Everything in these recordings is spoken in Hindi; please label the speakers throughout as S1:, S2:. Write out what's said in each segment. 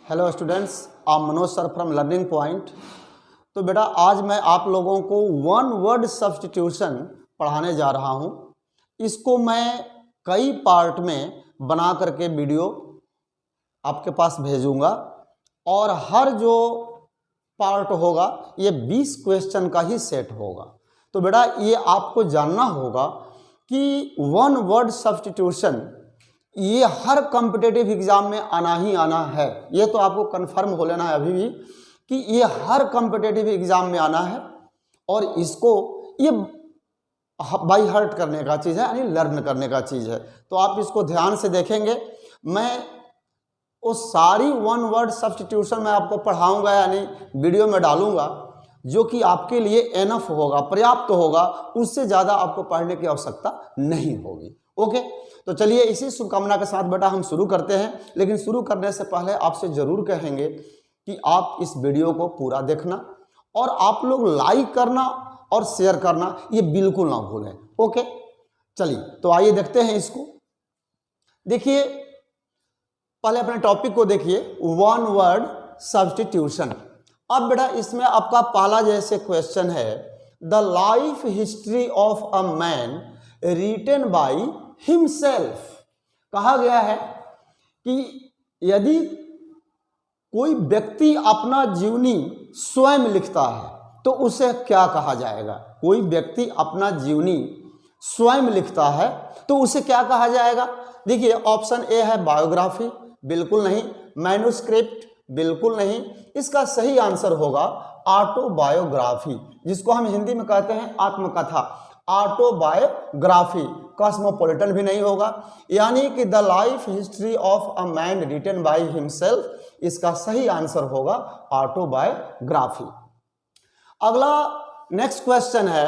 S1: हेलो स्टूडेंट्स, आप Manoj sir from learning point. तो बेटा आज मैं आप लोगों को वन वर्ड सब्स्टिट्यूशन पढ़ाने जा रहा हूं। इसको मैं कई पार्ट में बना करके वीडियो आपके पास भेजूंगा और हर जो पार्ट होगा ये 20 क्वेश्चन का ही सेट होगा। तो बेटा ये आपको जानना होगा कि वन वर्ड सब्स्टिट्यूशन ये हर कॉम्पिटिटिव एग्जाम में आना ही आना है। ये तो आपको कंफर्म हो लेना है अभी भी कि ये हर कॉम्पिटिटिव एग्जाम में आना है और इसको ये बाय हार्ट करने का चीज़ है, यानी लर्न करने का चीज़ है। तो आप इसको ध्यान से देखेंगे। मैं वो सारी वन वर्ड सब्स्टिट्यूशन मैं आपको पढ़ाऊंगा, यानी वीडियो में डालूंगा, जो कि आपके लिए एनफ होगा, पर्याप्त होगा। उससे ज़्यादा आपको पढ़ने की आवश्यकता नहीं होगी। ओके, तो चलिए इसी शुभकामना के साथ बेटा हम शुरू करते हैं। लेकिन शुरू करने से पहले आपसे ज़रूर कहेंगे कि आप इस वीडियो को पूरा देखना और आप लोग लाइक करना और शेयर करना ये बिल्कुल ना भूलें। ओके, चलिए तो आइए देखते हैं इसको। देखिए पहले अपने टॉपिक को देखिए, वन वर्ड सब्स्टिट्यूशन। अब बेटा इसमें आपका पहला जैसे क्वेश्चन है, the life history of a man written by himself. कहा गया है कि यदि कोई व्यक्ति अपना जीवनी स्वयं लिखता है तो उसे क्या कहा जाएगा। कोई व्यक्ति अपना जीवनी स्वयं लिखता है तो उसे क्या कहा जाएगा। देखिए ऑप्शन ए है बायोग्राफी, बिल्कुल नहीं। मैन्युस्क्रिप्ट, बिल्कुल नहीं। इसका सही आंसर होगा ऑटोबायोग्राफी, जिसको हम हिंदी में कहते हैं आत्मकथा। ऑटोबायोग्राफी। कॉस्मोपॉलिटन भी नहीं होगा, यानी कि the life history of a man written by himself, इसका सही आंसर होगा ऑटोबायोग्राफी। अगला नेक्स्ट क्वेश्चन है,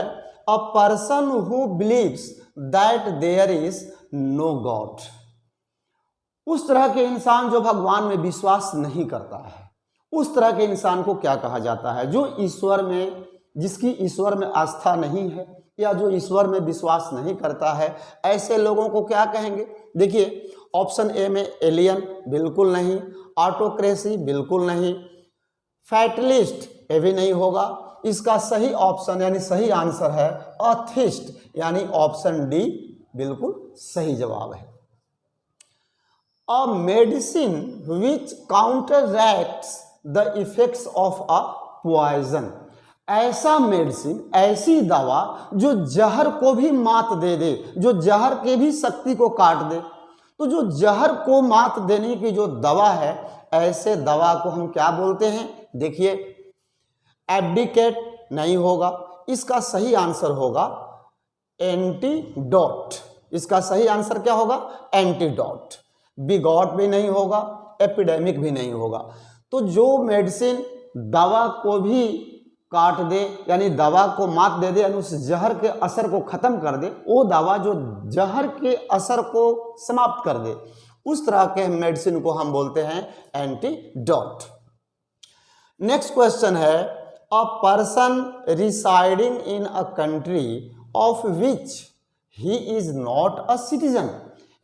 S1: a person who believes that there is no god. उस तरह के इंसान जो भगवान में विश्वास नहीं करता है, उस तरह के इंसान को क्या कहा जाता है। जो ईश्वर में, जिसकी ईश्वर में आस्था नहीं है या जो ईश्वर में विश्वास नहीं करता है, ऐसे लोगों को क्या कहेंगे। देखिए ऑप्शन ए में एलियन, बिल्कुल नहीं। ऑटोक्रेसी, बिल्कुल नहीं। फैटलिस्ट, ये भी नहीं होगा। इसका सही ऑप्शन यानी सही आंसर है अथिस्ट, यानी ऑप्शन डी बिल्कुल सही जवाब है। A medicine which counteracts the effects of a poison. ऐसा मेडिसिन, ऐसी दवा जो जहर को भी मात दे दे, जो जहर के भी शक्ति को काट दे। तो जो जहर को मात देने की जो दवा है, ऐसे दवा को हम क्या बोलते हैं। देखिए एब्डिकेट नहीं होगा, इसका सही आंसर होगा एंटीडोट। इसका सही आंसर क्या होगा, एंटीडोट। बिगॉट भी नहीं होगा, एपिडेमिक भी नहीं होगा। तो जो मेडिसिन दवा को भी काट दे, यानी दवा को मात दे दे, यानी उस जहर के असर को खत्म कर दे, वो दवा जो जहर के असर को समाप्त कर दे, उस तरह के मेडिसिन को हम बोलते हैं एंटीडोट। नेक्स्ट क्वेश्चन है, a person residing in a country of which he is not a citizen.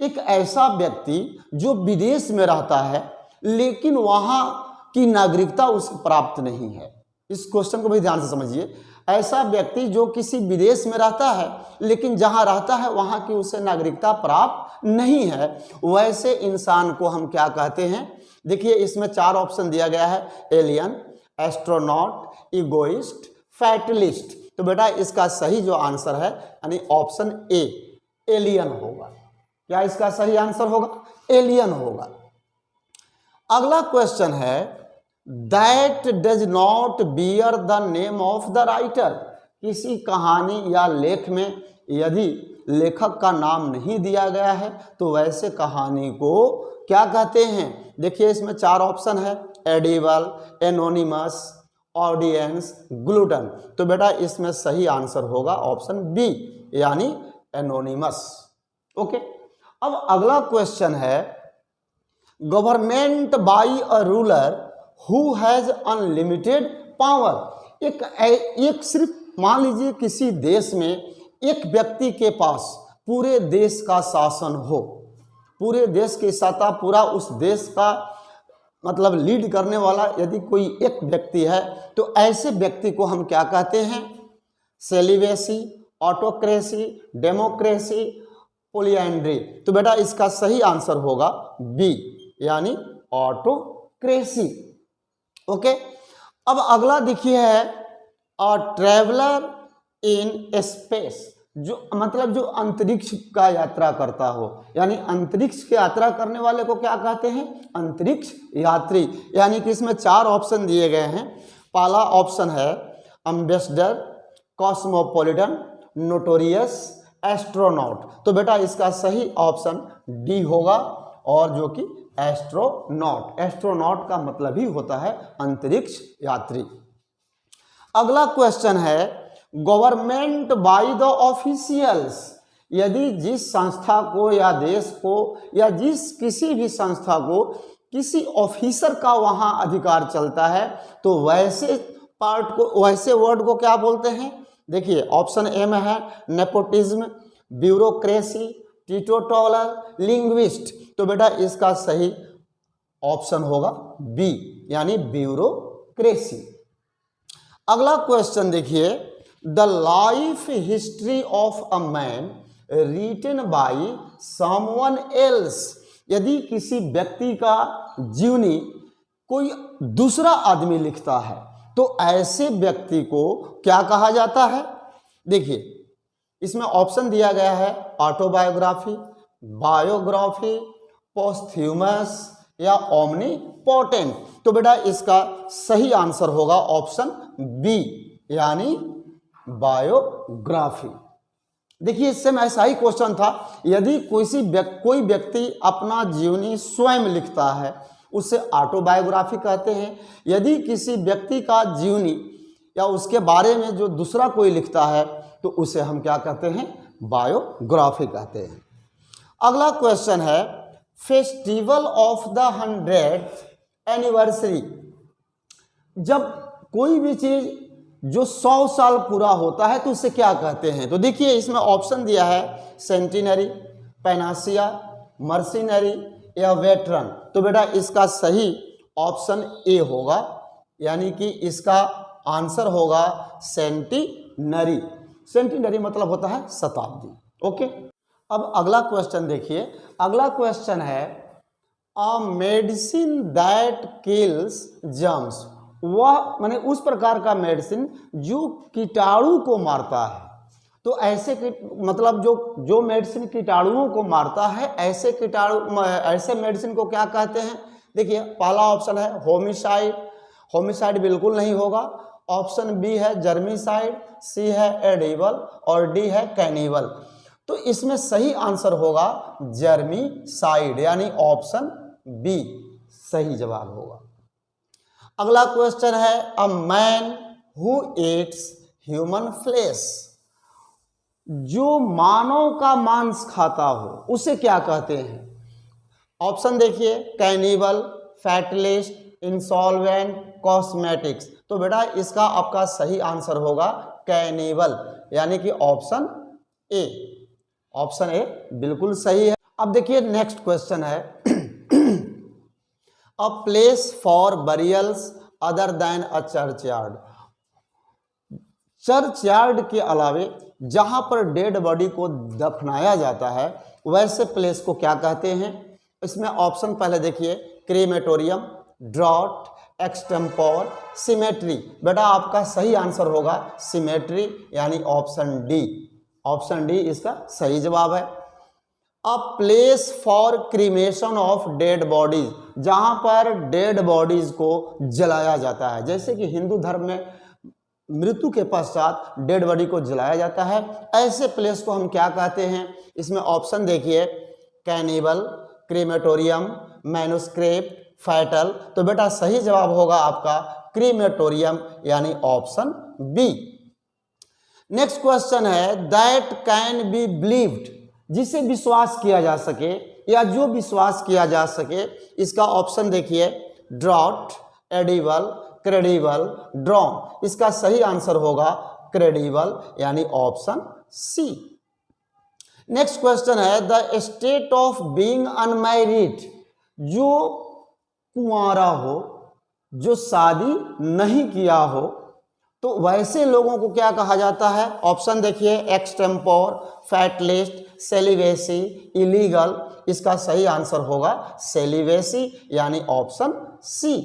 S1: एक ऐसा व्यक्ति जो विदेश में रहता है लेकिन वहां की नागरिकता उसे प्राप्त नहीं है। इस क्वेश्चन को भी ध्यान से समझिए। ऐसा व्यक्ति जो किसी विदेश में रहता है लेकिन जहां रहता है वहां की उसे नागरिकता प्राप्त नहीं है, वैसे इंसान को हम क्या कहते हैं। देखिए इसमें 4 ऑप्शन दिया गया है, एलियन, एस्ट्रोनॉट, इगोइस्ट, फैटलिस्ट। तो बेटा इसका सही जो आंसर है यानी ऑप्शन ए एलियन होगा। क्या इसका सही आंसर होगा, एलियन होगा। अगला क्वेश्चन है, that does not bear the name of the writer. किसी कहानी या लेख में यदि लेखक का नाम नहीं दिया गया है तो वैसे कहानी को क्या कहते हैं। देखिए इसमें 4 ऑप्शन है, एडिबल, एनोनिमस, ऑडियंस, ग्लूटन। तो बेटा इसमें सही आंसर होगा ऑप्शन बी यानी एनोनिमस। ओके, अब अगला क्वेश्चन है, government by a ruler who has unlimited power. एक सिर्फ मान लीजिए किसी देश में एक व्यक्ति के पास पूरे देश का शासन हो, पूरे देश की सत्ता, पूरा उस देश का मतलब लीड करने वाला यदि कोई एक व्यक्ति है तो ऐसे व्यक्ति को हम क्या कहते हैं? Celibacy, autocracy, democracy, polyandry. तो बेटा इसका सही आंसर होगा बी, यानी ऑटोक्रेसी। ओके, अब अगला देखिए है अ ट्रेवलर इन स्पेस, जो मतलब जो अंतरिक्ष का यात्रा करता हो, यानी अंतरिक्ष की यात्रा करने वाले को क्या कहते हैं? अंतरिक्ष यात्री। यानी कि इसमें 4 ऑप्शन दिए गए हैं। पहला ऑप्शन है एम्बेसडर, कॉस्मोपॉलिटन, नोटोरियस, एस्ट्रोनॉट। तो बेटा इसका सही ऑप्शन डी होगा, और जो कि एस्ट्रोनॉट। एस्ट्रोनॉट का मतलब ही होता है अंतरिक्ष यात्री। अगला क्वेश्चन है गवर्नमेंट बाय द ऑफिशियल्स। यदि जिस संस्था को या देश को या जिस किसी भी संस्था को किसी ऑफिसर का वहां अधिकार चलता है तो वैसे पार्ट को, वैसे वर्ड को क्या बोलते हैं? देखिए ऑप्शन ए में है नेपोटिज्म, ब्यूरोक्रेसी, टीटोटॉलर, लिंग्विस्ट। तो बेटा इसका सही ऑप्शन होगा बी, यानी ब्यूरोक्रेसी। अगला क्वेश्चन देखिए, the life history of a man written by someone else. यदि किसी व्यक्ति का जीवनी कोई दूसरा आदमी लिखता है तो ऐसे व्यक्ति को क्या कहा जाता है? देखिए इसमें ऑप्शन दिया गया है ऑटोबायोग्राफी, बायोग्राफी, पोस्थ्यूमस या ओमनीपोटेंट। तो बेटा इसका सही आंसर होगा ऑप्शन बी, यानी बायोग्राफी। देखिए इससे में ऐसा ही क्वेश्चन था, यदि कोई व्यक्ति अपना जीवनी स्वयं लिखता है उसे ऑटोबायोग्राफी कहते हैं। यदि किसी व्यक्ति का जीवनी या उसके बारे में जो दूसरा कोई लिखता है तो उसे हम क्या कहते हैं? बायोग्राफी कहते हैं। अगला क्वेश्चन है festival of the 100th anniversary. जब कोई भी चीज जो 100 साल पूरा होता है तो उसे क्या कहते हैं? तो देखिए इसमें ऑप्शन दिया है सेंटिनरी, पैनासिया, मर्सिनरी या वेटरन। तो बेटा इसका सही ऑप्शन ए होगा, यानी कि इसका आंसर होगा सेंटिनरी। सेंटिनरी मतलब होता है शताब्दी। ओके, अब अगला क्वेश्चन देखिए। अगला क्वेश्चन है a medicine that kills germs. वह माने उस प्रकार का मेडिसिन जो कीटाणु को मारता है। तो ऐसे मतलब जो मेडिसिन कीटाणुओं को मारता है, ऐसे मेडिसिन को क्या कहते हैं? देखिए पहला ऑप्शन है होमिसाइड। होमिसाइड बिल्कुल नहीं होगा। ऑप्शन बी है जर्मिसाइड, सी है एडिबल और डी है कैनिबल। तो इसमें सही आंसर होगा जर्मिसाइड, यानी ऑप्शन बी सही जवाब होगा। अगला क्वेश्चन है a man who eats human flesh. जो मानव का मांस खाता हो उसे क्या कहते हैं? ऑप्शन देखिए कैनिबल, फैटलिस्ट, इंसॉल्वेंट, कॉस्मेटिक्स। तो बेटा इसका आपका सही आंसर होगा कैनिबल, यानी कि ऑप्शन ए। ऑप्शन ए बिल्कुल सही है। अब देखिए नेक्स्ट क्वेश्चन है a place for burials other than a churchyard. Churchyard के अलावे जहां पर डेड बॉडी को दफनाया जाता है वैसे प्लेस को क्या कहते हैं? इसमें ऑप्शन पहले देखिए क्रीमेटोरियम, ड्रॉट, एक्सटेम्पोर, सिमेट्री। बेटा आपका सही आंसर होगा सिमेट्री, यानी ऑप्शन डी। ऑप्शन डी इसका सही जवाब है। A place for cremation of dead bodies, जहां पर डेड बॉडीज को जलाया जाता है। जैसे कि हिंदू धर्म में मृत्यु के पश्चात डेड बॉडी को जलाया जाता है, ऐसे प्लेस को हम क्या कहते हैं? इसमें ऑप्शन देखिए कैनिबल, क्रीमेटोरियम, मैन्युस्क्रिप्ट, फैटल। तो बेटा सही जवाब होगा आपका क्रीमेटोरियम, यानी ऑप्शन बी। नेक्स्ट क्वेश्चन है दैट कैन बी बिलीव्ड, जिसे विश्वास किया जा सके या जो विश्वास किया जा सके। इसका ऑप्शन देखिए ड्रॉट, एडिबल, क्रेडिबल, ड्रॉन। इसका सही आंसर होगा क्रेडिबल, यानी ऑप्शन सी। नेक्स्ट क्वेश्चन है the state of being unmarried. जो कुंवारा हो, जो शादी नहीं किया हो, तो वैसे लोगों को क्या कहा जाता है? ऑप्शन देखिए, एक्सटेम्पोर, फैटलिस्ट, सेलिवेसी, इलीगल। इसका सही आंसर होगा सेलिवेसी, यानी ऑप्शन सी।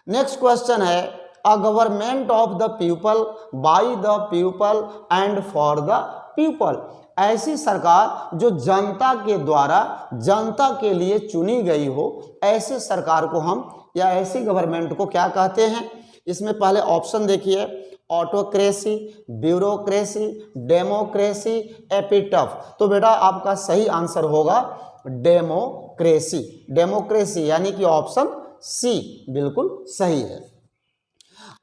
S1: नेक्स्ट क्वेश्चन है, a government of the people, by the people and for the people. ऐसी सरकार जो जनता के द्वारा जनता के लिए चुनी गई हो, ऐसे सरकार को हम या ऐसी गवर्नमेंट को क्या कहते हैं? इसमें पहले ऑप्शन देखिए, ऑटोक्रेसी, ब्यूरोक्रेसी, डेमोक्रेसी, एपिटफ। तो बेटा आपका सही आंसर होगा डेमोक्रेसी। डेमोक्रेसी यानी कि ऑप्शन सी बिल्कुल सही है।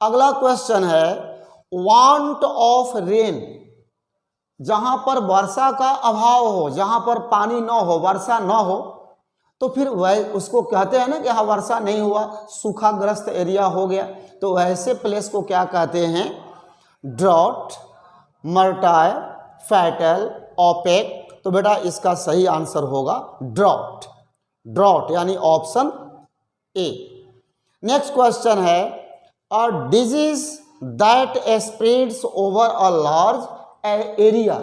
S1: अगला क्वेश्चन है, वांट ऑफ रेन, जहां पर वर्षा का अभाव हो, जहां पर पानी न हो, वर्षा न हो, तो फिर वह उसको कहते हैं ना कि यहाँ वर्षा नहीं हुआ, सूखाग्रस्त एरिया हो गया, तो ऐसे प्लेस को क्या कहते हैं? Drought, martyr, fatal, opaque. तो बेटा इसका सही आंसर होगा ड्रॉट। ड्रॉट यानी ऑप्शन ए। नेक्स्ट क्वेश्चन है, a disease that spreads over a large area.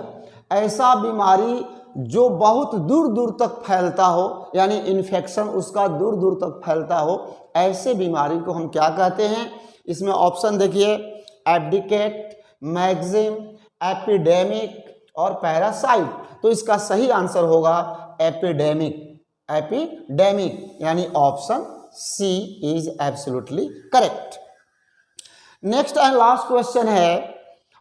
S1: ऐसा बीमारी जो बहुत दूर दूर तक फैलता हो, यानी इन्फेक्शन उसका दूर दूर तक फैलता हो, ऐसे बीमारी को हम क्या कहते हैं? इसमें ऑप्शन देखिए, एब्डिकेट, मैगजिम, एपिडेमिक और पैरासाइट। तो इसका सही आंसर होगा एपिडेमिक। एपिडेमिक यानी option C is absolutely correct. Next and last question है,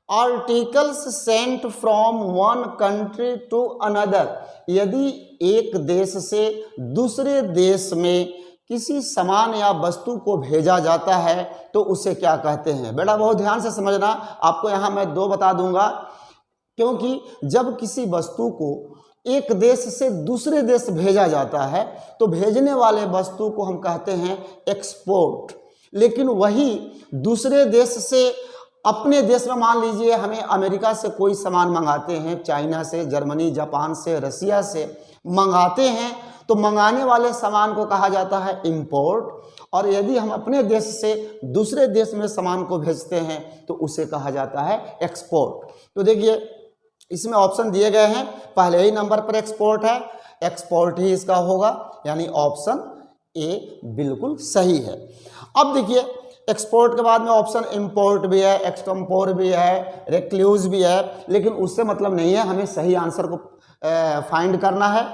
S1: articles sent from one country to another. यदि एक देश से दूसरे देश में किसी सामान या वस्तु को भेजा जाता है तो उसे क्या कहते हैं? बेटा बहुत ध्यान से समझना, आपको यहाँ मैं दो बता दूंगा, क्योंकि जब किसी वस्तु को एक देश से दूसरे देश भेजा जाता है तो भेजने वाले वस्तु को हम कहते हैं एक्सपोर्ट। लेकिन वही दूसरे देश से अपने देश में, मान लीजिए हमें अमेरिका से कोई सामान मंगाते हैं, चाइना से, जर्मनी, जापान से, रसिया से मंगाते हैं, तो मंगाने वाले सामान को कहा जाता है इंपोर्ट। और यदि हम अपने देश से दूसरे देश में सामान को भेजते हैं तो उसे कहा जाता है एक्सपोर्ट। तो देखिए इसमें ऑप्शन दिए गए हैं, पहले ही नंबर पर एक्सपोर्ट है, एक्सपोर्ट ही इसका होगा, यानी ऑप्शन ए बिल्कुल सही है। अब देखिए एक्सपोर्ट के बाद में ऑप्शन इंपोर्ट भी है, एक्सटम्पोर भी है, रेक्ल्यूज भी है, लेकिन उससे मतलब नहीं है, हमें सही आंसर को फाइंड करना है।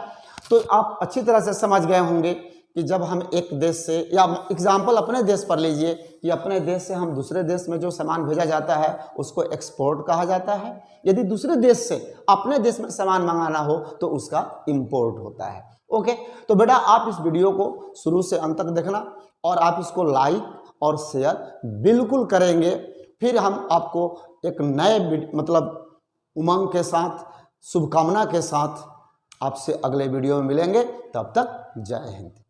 S1: तो आप अच्छी तरह से समझ गए होंगे कि जब हम एक देश से, या एग्जाम्पल अपने देश पर लीजिए कि अपने देश से हम दूसरे देश में जो सामान भेजा जाता है उसको एक्सपोर्ट कहा जाता है। यदि दूसरे देश से अपने देश में सामान मंगाना हो तो उसका इंपोर्ट होता है। ओके, तो बेटा आप इस वीडियो को शुरू से अंत तक देखना और आप इसको लाइक और शेयर बिल्कुल करेंगे। फिर हम आपको एक नए मतलब उमंग के साथ, शुभकामना के साथ आपसे अगले वीडियो में मिलेंगे। तब तक जय हिंद।